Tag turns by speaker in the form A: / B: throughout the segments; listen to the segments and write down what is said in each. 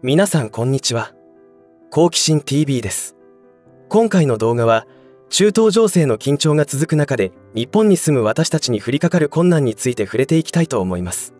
A: 皆さんこんにちは。好奇心 TV です。今回の動画は中東情勢の緊張が続く中で日本に住む私たちに降りかかる困難について触れていきたいと思います。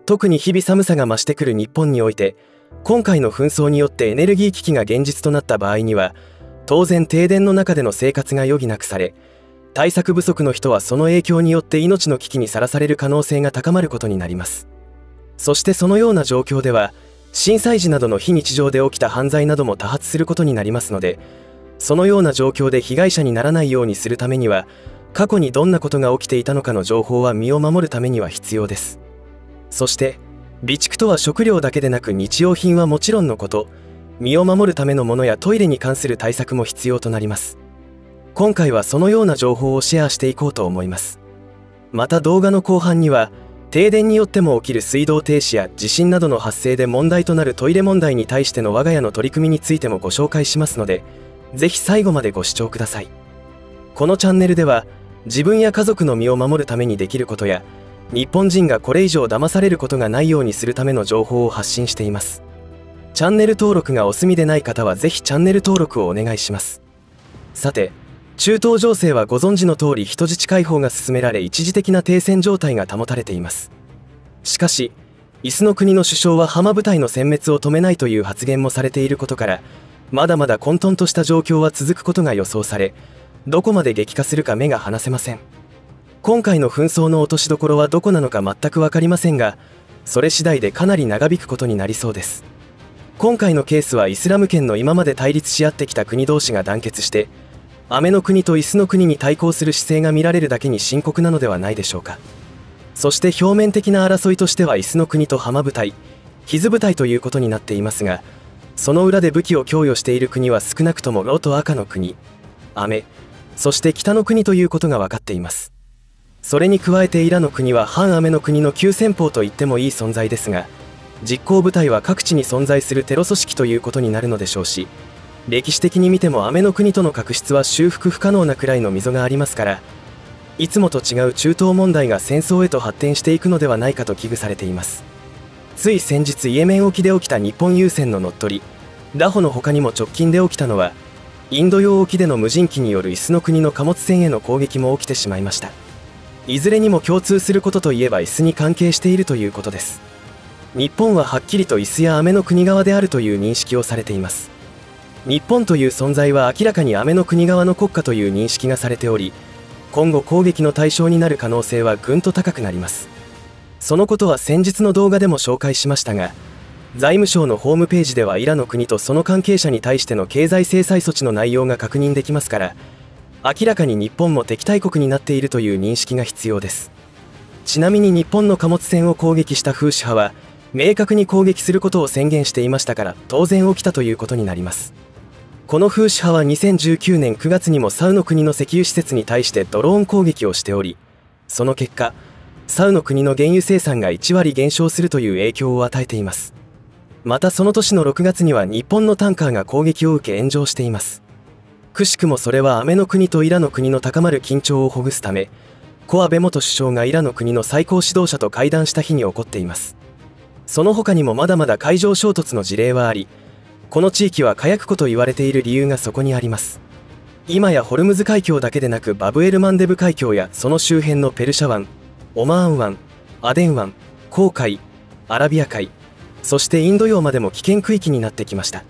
A: 特に日々寒さが増してくる日本において、今回の紛争によってエネルギー危機が現実となった場合には、当然停電の中での生活が余儀なくされ、対策不足の人はその影響によって命の危機にさらされる可能性が高まることになります。そしてそのような状況では、震災時などの非日常で起きた犯罪なども多発することになりますので、そのような状況で被害者にならないようにするためには、過去にどんなことが起きていたのかの情報は身を守るためには必要です。そして備蓄とは食料だけでなく日用品はもちろんのこと、身を守るためのものやトイレに関する対策も必要となります。今回はそのような情報をシェアしていこうと思います。また動画の後半には、停電によっても起きる水道停止や地震などの発生で問題となるトイレ問題に対しての我が家の取り組みについてもご紹介しますので、ぜひ最後までご視聴ください。このチャンネルでは、自分や家族の身を守るためにできることや、日本人がこれ以上騙されることがないようにするための情報を発信しています。チャンネル登録がお済みでない方はぜひチャンネル登録をお願いします。さて、中東情勢はご存知の通り人質解放が進められ一時的な停戦状態が保たれています。しかし、イスの国の首相はハマ部隊の殲滅を止めないという発言もされていることから、まだまだ混沌とした状況は続くことが予想され、どこまで激化するか目が離せません。今回の紛争の落としどころはどこなのか全く分かりませんが、それ次第でかなり長引くことになりそうです。今回のケースはイスラム圏の今まで対立し合ってきた国同士が団結して、アメの国とイスの国に対抗する姿勢が見られるだけに深刻なのではないでしょうか。そして表面的な争いとしてはイスの国とハマ部隊、ヒズ部隊ということになっていますが、その裏で武器を供与している国は少なくともロと赤の国、アメ、そして北の国ということが分かっています。それに加えてイラの国は反アメの国の急先鋒と言ってもいい存在ですが、実行部隊は各地に存在するテロ組織ということになるのでしょうし、歴史的に見てもアメの国との確執は修復不可能なくらいの溝がありますから、いつもと違う中東問題が戦争へと発展していくのではないかと危惧されています。つい先日イエメン沖で起きた日本郵船の乗っ取り、拿捕の他にも直近で起きたのは、インド洋沖での無人機によるイスの国の貨物船への攻撃も起きてしまいました。いずれにも共通することといえばイスに関係しているということです。日本ははっきりとイスやアメの国側であるという認識をされています。日本という存在は明らかにアメの国側の国家という認識がされており、今後攻撃の対象になる可能性はぐんと高くなります。そのことは先日の動画でも紹介しましたが、財務省のホームページではイラの国とその関係者に対しての経済制裁措置の内容が確認できますから、明らかに日本も敵対国になっているという認識が必要です。ちなみに日本の貨物船を攻撃したフーシ派は、明確に攻撃することを宣言していましたから、当然起きたということになります。このフーシ派は2019年9月にもサウの国の石油施設に対してドローン攻撃をしており、その結果、サウの国の原油生産が1割減少するという影響を与えています。またその年の6月には日本のタンカーが攻撃を受け炎上しています。くしくもそれはアメの国とイラの国の高まる緊張をほぐすため、コアベ元首相がイラの国の最高指導者と会談した日に起こっています。その他にもまだまだ海上衝突の事例はあり、この地域は火薬庫と言われている理由がそこにあります。今やホルムズ海峡だけでなくバブエルマンデブ海峡やその周辺のペルシャ湾、オマーン湾、アデン湾、紅海、アラビア海、そしてインド洋までも危険区域になってきました。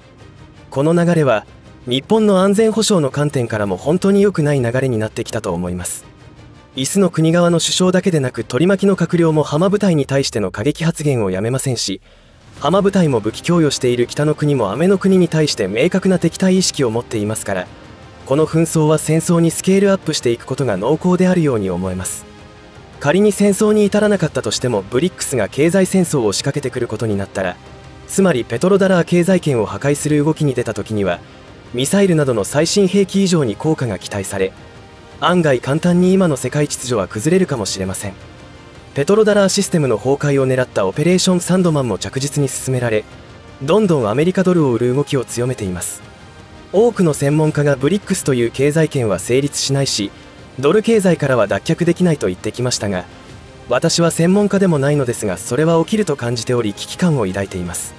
A: この流れは日本の安全保障の観点からも本当に良くない流れになってきたと思います。イスの国側の首相だけでなく取り巻きの閣僚もハマ部隊に対しての過激発言をやめませんし、ハマ部隊も武器供与している北の国もアメの国に対して明確な敵対意識を持っていますから、この紛争は戦争にスケールアップしていくことが濃厚であるように思えます。仮に戦争に至らなかったとしてもブリックスが経済戦争を仕掛けてくることになったら、つまりペトロダラー経済圏を破壊する動きに出た時には、ミサイルなどの最新兵器以上に効果が期待され、案外簡単に今の世界秩序は崩れるかもしれません。ペトロダラーシステムの崩壊を狙ったオペレーションサンドマンも着実に進められ、どんどんアメリカドルを売る動きを強めています。多くの専門家がブリックスという経済圏は成立しないし、ドル経済からは脱却できないと言ってきましたが、私は専門家でもないのですが、それは起きると感じており危機感を抱いています。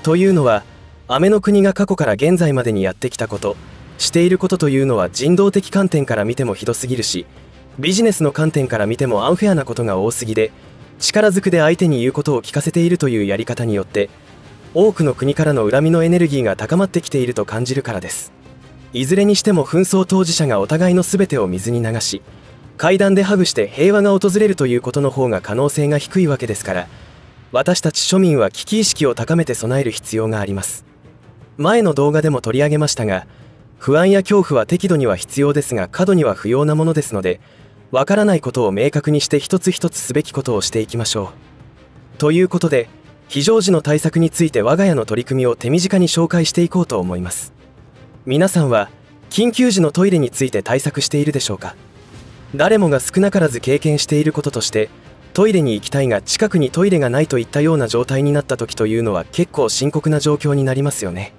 A: というのは、雨の国が過去から現在までにやってきたこと、していることというのは人道的観点から見てもひどすぎるし、ビジネスの観点から見てもアンフェアなことが多すぎで、力ずくで相手に言うことを聞かせているというやり方によって、多くの国からの恨みのエネルギーが高まってきていると感じるからです。いずれにしても紛争当事者がお互いの全てを水に流し、会談でハグして平和が訪れるということの方が可能性が低いわけですから、私たち庶民は危機意識を高めて備える必要があります。前の動画でも取り上げましたが、不安や恐怖は適度には必要ですが過度には不要なものですので、わからないことを明確にして一つ一つすべきことをしていきましょう。ということで、非常時の対策について我が家の取り組みを手短に紹介していこうと思います。皆さんは緊急時のトイレについて対策しているでしょうか。誰もが少なからず経験していることとして、トイレに行きたいが近くにトイレがないといったような状態になった時というのは結構深刻な状況になりますよね。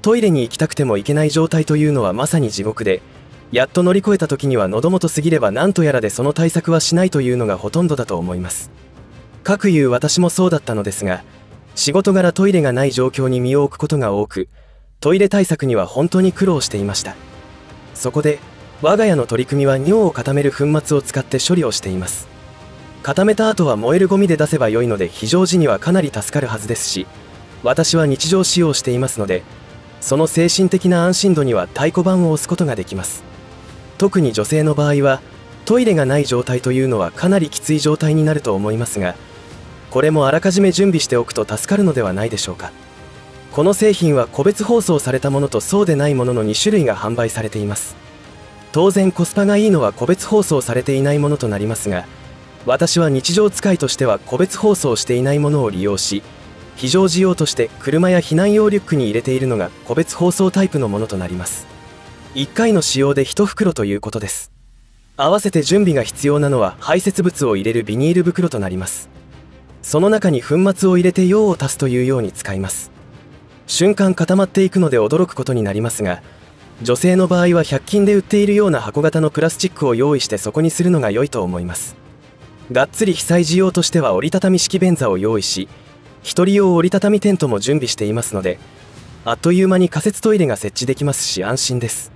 A: トイレに行きたくても行けない状態というのはまさに地獄で、やっと乗り越えた時には喉元過ぎれば何とやらでその対策はしないというのがほとんどだと思います。かくいう私もそうだったのですが、仕事柄トイレがない状況に身を置くことが多く、トイレ対策には本当に苦労していました。そこで我が家の取り組みは尿を固める粉末を使って処理をしています。固めた後は燃えるゴミで出せば良いので非常時にはかなり助かるはずですし、私は日常使用していますので、その精神的な安心度には太鼓判を押すことができます。特に女性の場合はトイレがない状態というのはかなりきつい状態になると思いますが、これもあらかじめ準備しておくと助かるのではないでしょうか。この製品は個別包装されたものとそうでないものの2種類が販売されています。当然コスパがいいのは個別包装されていないものとなりますが、私は日常使いとしては個別包装していないものを利用し、非常時用として車や避難用リュックに入れているのが個別包装タイプのものとなります。1回の使用で1袋ということです。合わせて準備が必要なのは排泄物を入れるビニール袋となります。その中に粉末を入れて用を足すというように使います。瞬間固まっていくので驚くことになりますが、女性の場合は100均で売っているような箱型のプラスチックを用意してそこにするのが良いと思います。がっつり被災時用としては折りたたみ式便座を用意し、1人用折りたたみテントも準備していますので、あっという間に仮設トイレが設置できますし安心です。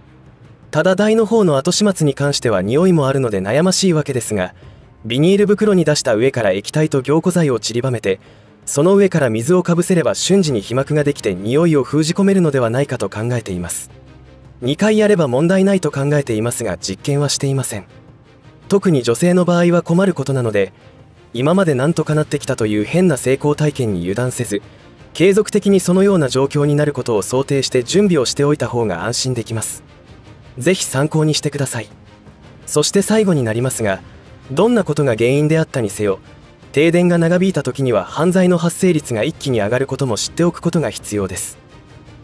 A: ただ台の方の後始末に関しては匂いもあるので悩ましいわけですが、ビニール袋に出した上から液体と凝固剤を散りばめて、その上から水をかぶせれば瞬時に飛膜ができて匂いを封じ込めるのではないかと考えています。2回やれば問題ないと考えていますが実験はしていません。特に女性の場合は困ることなので、今までなんとかなってきたという変な成功体験に油断せず、継続的にそのような状況になることを想定して準備をしておいた方が安心できます。ぜひ参考にしてください。そして最後になりますが、どんなことが原因であったにせよ、停電が長引いた時には犯罪の発生率が一気に上がることも知っておくことが必要です。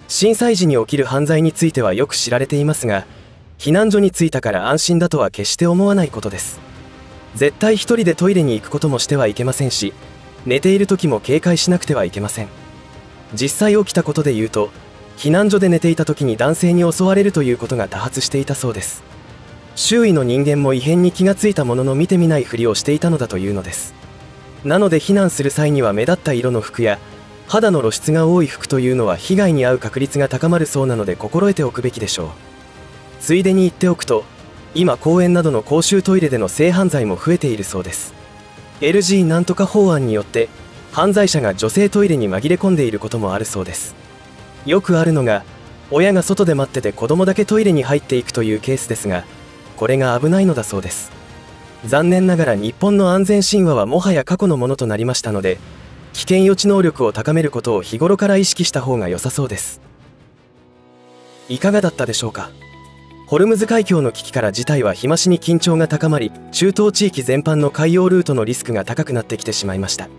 A: 震災時に起きる犯罪についてはよく知られていますが、避難所に着いたから安心だとは決して思わないことです。絶対一人でトイレに行くこともしてはいけませんし、寝ている時も警戒しなくてはいけません。実際起きたことで言うと、避難所で寝ていた時に男性に襲われるということが多発していたそうです。周囲の人間も異変に気がついたものの見てみないふりをしていたのだというのです。なので避難する際には目立った色の服や肌の露出が多い服というのは被害に遭う確率が高まるそうなので心得ておくべきでしょう。ついでに言っておくと、今公園などの公衆トイレでの性犯罪も増えているそうです。 LG なんとか法案によって犯罪者が女性トイレに紛れ込んでいることもあるそうです。よくあるのが、親が外で待ってて子供だけトイレに入っていくというケースですが、これが危ないのだそうです。残念ながら日本の安全神話はもはや過去のものとなりましたので、危険予知能力を高めることを日頃から意識した方が良さそうです。いかがだったでしょうか。ホルムズ海峡の危機から事態は日増しに緊張が高まり、中東地域全般の海洋ルートのリスクが高くなってきてしまいました。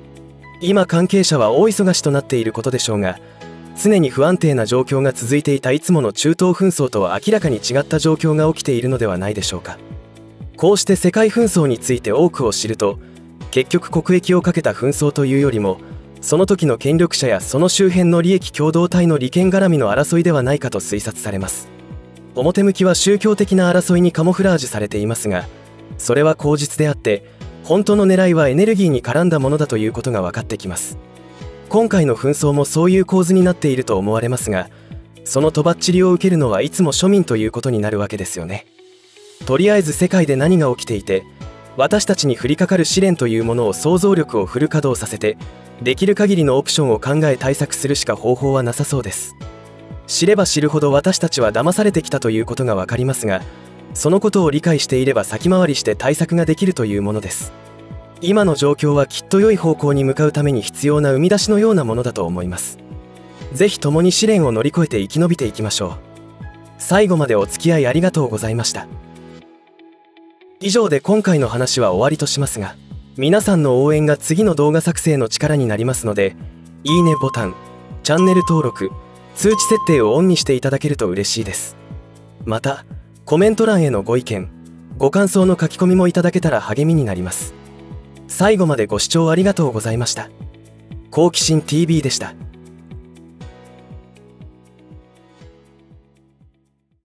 A: 今関係者は大忙しとなっていることでしょうが、常に不安定な状況が続いていたいつもの中東紛争とは明らかに違った状況が起きているのではないでしょうか。こうして世界紛争について多くを知ると、結局国益をかけた紛争というよりも、その時の権力者やその周辺の利益共同体の利権絡みの争いではないかと推察されます。表向きは宗教的な争いにカモフラージュされていますが、それは口実であって、本当の狙いはエネルギーに絡んだものだということが分かってきます。今回の紛争もそういう構図になっていると思われますが、そのとばっちりを受けるのはいつも庶民ということになるわけですよね。とりあえず世界で何が起きていて、私たちに降りかかる試練というものを想像力をフル稼働させて、できる限りのオプションを考え対策するしか方法はなさそうです。知れば知るほど私たちは騙されてきたということが分かりますが、そのことを理解していれば先回りして対策ができるというものです。今の状況はきっと良い方向に向かうために必要な生み出しのようなものだと思います。ぜひ共に試練を乗り越えて生き延びていきましょう。最後までお付き合いありがとうございました。以上で今回の話は終わりとしますが、皆さんの応援が次の動画作成の力になりますので、いいねボタン、チャンネル登録、通知設定をオンにしていただけると嬉しいです。また、コメント欄へのご意見、ご感想の書き込みもいただけたら励みになります。最後までご視聴ありがとうございました。好奇心 TV でした。